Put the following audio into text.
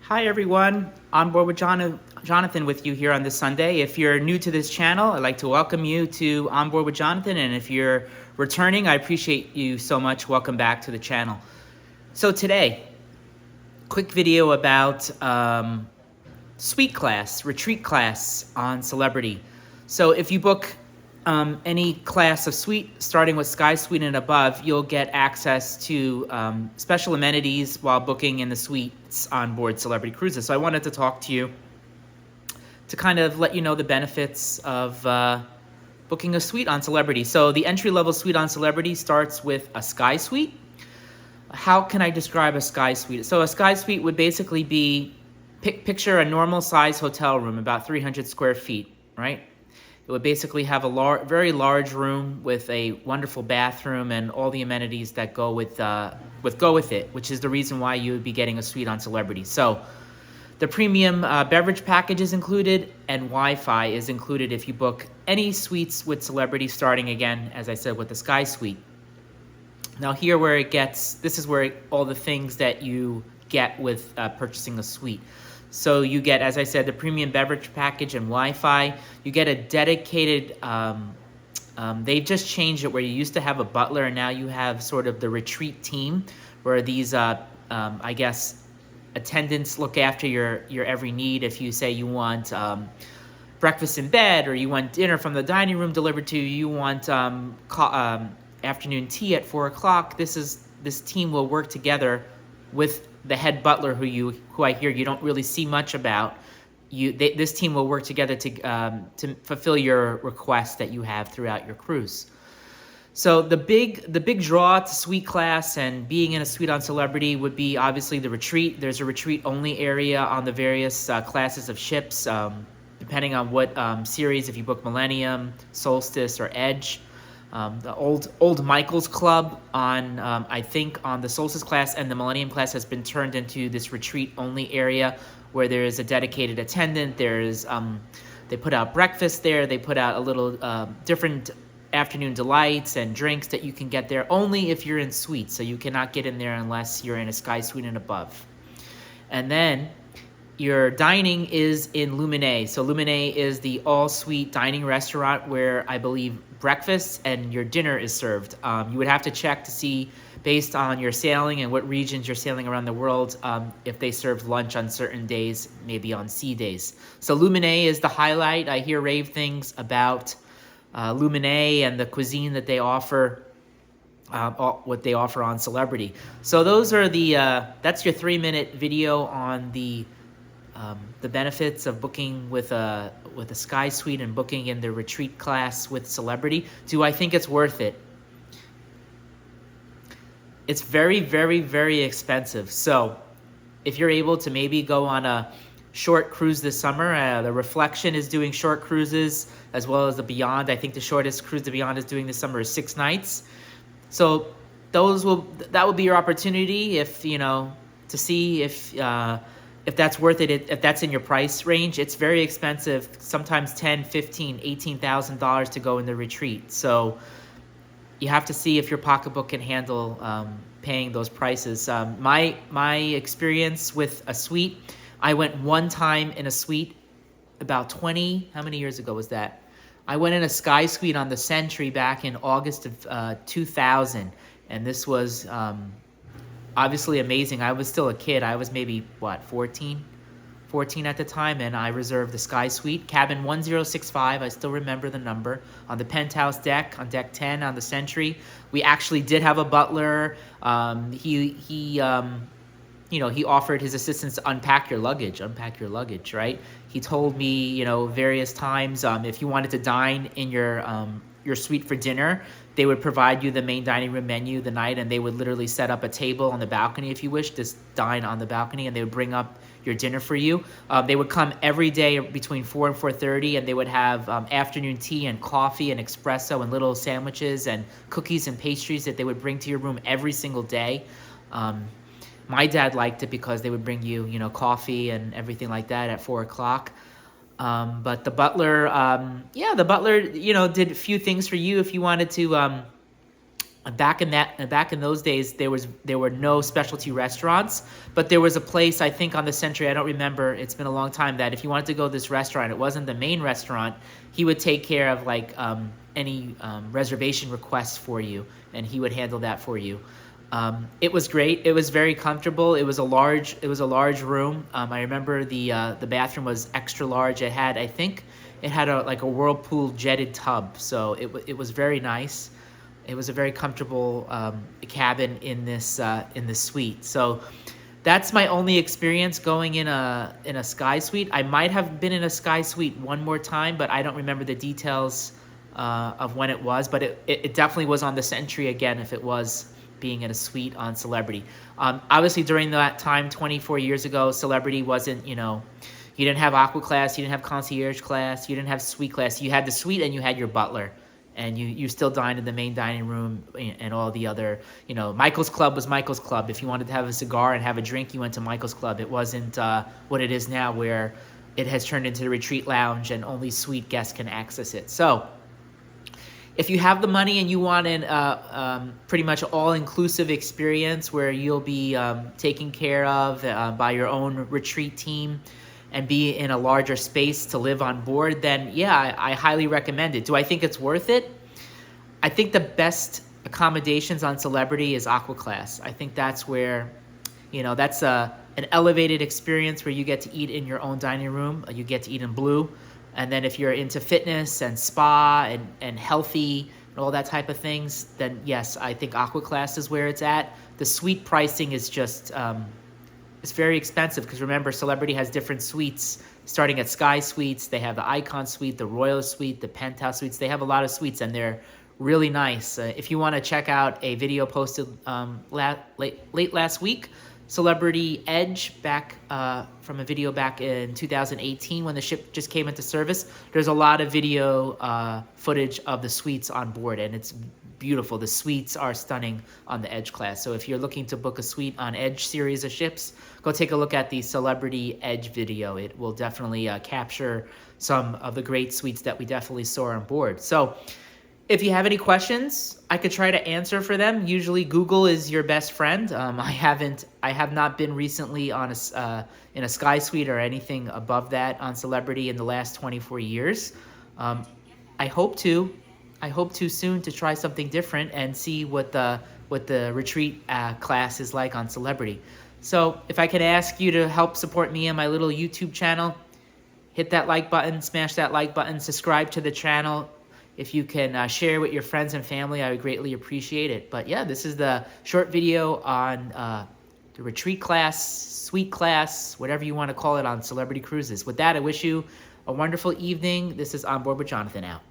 Hi everyone, on board with Jonathan with you here on this Sunday. If you're new to this channel, I'd like to welcome you to On Board with Jonathan, and if you're returning, I appreciate you so much. Welcome back to the channel. So today, quick video about suite class, retreat class on Celebrity. So if you book any class of suite, starting with Sky Suite and above, you'll get access to special amenities while booking in the suites on board Celebrity Cruises. So I wanted to talk to you to kind of let you know the benefits of booking a suite on Celebrity. So the entry-level suite on Celebrity starts with a Sky Suite. How can I describe a Sky Suite? So a Sky Suite would basically be, picture a normal size hotel room, about 300 square feet, right? It would basically have a very large room with a wonderful bathroom and all the amenities that go with it, which is the reason why you would be getting a suite on Celebrity. So the premium beverage package is included, and Wi-Fi is included if you book any suites with Celebrity, starting again, as I said, with the Sky Suite. Now here this is where all the things that you get with purchasing a suite. So you get, as I said, the premium beverage package and Wi-Fi. You get a dedicated, they've just changed it where you used to have a butler and now you have sort of the retreat team where these, I guess, attendants look after your every need. If you say you want breakfast in bed, or you want dinner from the dining room delivered to you, you want afternoon tea at 4 o'clock, this team will work together with the head butler who I hear you don't really see much about. This team will work together to fulfill your requests that you have throughout your cruise. So the big draw to suite class and being in a suite on Celebrity would be obviously the retreat. There's a retreat only area on the various classes of ships, depending on what series. If you book Millennium, Solstice, or Edge. The old Michael's Club on, I think, on the Solstice class and the Millennium class has been turned into this retreat-only area where there is a dedicated attendant. There's, they put out breakfast there. They put out a little different afternoon delights and drinks that you can get there only if you're in suite. So you cannot get in there unless you're in a Sky Suite and above. And then your dining is in Luminae. So Luminae is the all-suite dining restaurant where I believe breakfast and your dinner is served. You would have to check to see, based on your sailing and what regions you're sailing around the world, if they serve lunch on certain days, maybe on sea days. So Luminae is the highlight. I hear rave things about Luminae and the cuisine that they offer, what they offer on Celebrity. So those are that's your 3-minute video on the benefits of booking with a Sky Suite and booking in the retreat class with Celebrity. Do I think it's worth it? It's very, very, very expensive. So if you're able to maybe go on a short cruise this summer, the Reflection is doing short cruises as well as the Beyond. I think the shortest cruise the Beyond is doing this summer is 6 nights. So that will be your opportunity to see if that's worth it, if that's in your price range. It's very expensive, sometimes $10,000, $15,000, $18,000 to go in the retreat. So you have to see if your pocketbook can handle paying those prices. My experience with a suite, I went one time in a suite about how many years ago was that? I went in a Sky Suite on the Century back in August of 2000, and this was obviously amazing. I was still a kid. I was maybe, 14 at the time, and I reserved the Sky Suite, cabin 1065. I still remember the number, on the penthouse deck, on deck 10 on the Century. We actually did have a butler. He offered his assistance to unpack your luggage, right? He told me, various times, if you wanted to dine in your suite for dinner, they would provide you the main dining room menu the night, and they would literally set up a table on the balcony if you wish, just dine on the balcony, and they would bring up your dinner for you. They would come every day between 4 and 4:30, and they would have afternoon tea and coffee and espresso and little sandwiches and cookies and pastries that they would bring to your room every single day. My dad liked it because they would bring you, coffee and everything like that at 4 o'clock. But the butler, did a few things for you if you wanted to Back in those days, there were no specialty restaurants, but there was a place, I think, on the Century. I don't remember. It's been a long time, that if you wanted to go to this restaurant, it wasn't the main restaurant. He would take care of like any reservation requests for you, and he would handle that for you. It was great. It was very comfortable. It was a large room. I remember the bathroom was extra large. I think it had like a whirlpool jetted tub, so it was very nice. It was a very comfortable cabin in this suite. So that's my only experience going in a sky suite. I might have been in a sky suite one more time, but I don't remember the details of when it was. But it definitely was on the Century again, if it was being in a suite on Celebrity. Obviously, during that time, 24 years ago, Celebrity wasn't, you didn't have Aqua Class, you didn't have Concierge Class, you didn't have Suite Class. You had the suite and you had your butler. And you still dined in the main dining room, and all the other, Michael's Club was Michael's Club. If you wanted to have a cigar and have a drink, you went to Michael's Club. It wasn't what it is now, where it has turned into the retreat lounge and only suite guests can access it. So if you have the money and you want an pretty much all-inclusive experience where you'll be taken care of by your own retreat team, and be in a larger space to live on board, then yeah, I highly recommend it. Do I think it's worth it? I think the best accommodations on Celebrity is Aqua Class. I think that's where, that's an elevated experience where you get to eat in your own dining room. You get to eat in blue. And then if you're into fitness and spa and healthy and all that type of things, then yes, I think Aqua Class is where it's at. The suite pricing is just... it's very expensive, because remember, Celebrity has different suites, starting at Sky Suites. They have the Icon Suite, the Royal Suite, the Penthouse Suites. They have a lot of suites, and they're really nice. If you want to check out a video posted late last week, Celebrity Edge, from a video back in 2018 when the ship just came into service, there's a lot of video footage of the suites on board, and it's beautiful. The suites are stunning on the Edge class. So if you're looking to book a suite on Edge series of ships, go take a look at the Celebrity Edge video. It will definitely capture some of the great suites that we definitely saw on board. So if you have any questions, I could try to answer for them. Usually Google is your best friend. I have not been recently on in a Sky Suite or anything above that on Celebrity in the last 24 years. I hope to soon to try something different and see what the retreat class is like on Celebrity. So if I could ask you to help support me and my little YouTube channel, hit that like button, smash that like button, subscribe to the channel. If you can share with your friends and family, I would greatly appreciate it. But yeah, this is the short video on the retreat class, suite class, whatever you want to call it, on Celebrity Cruises. With that, I wish you a wonderful evening. This is On Board with Jonathan out.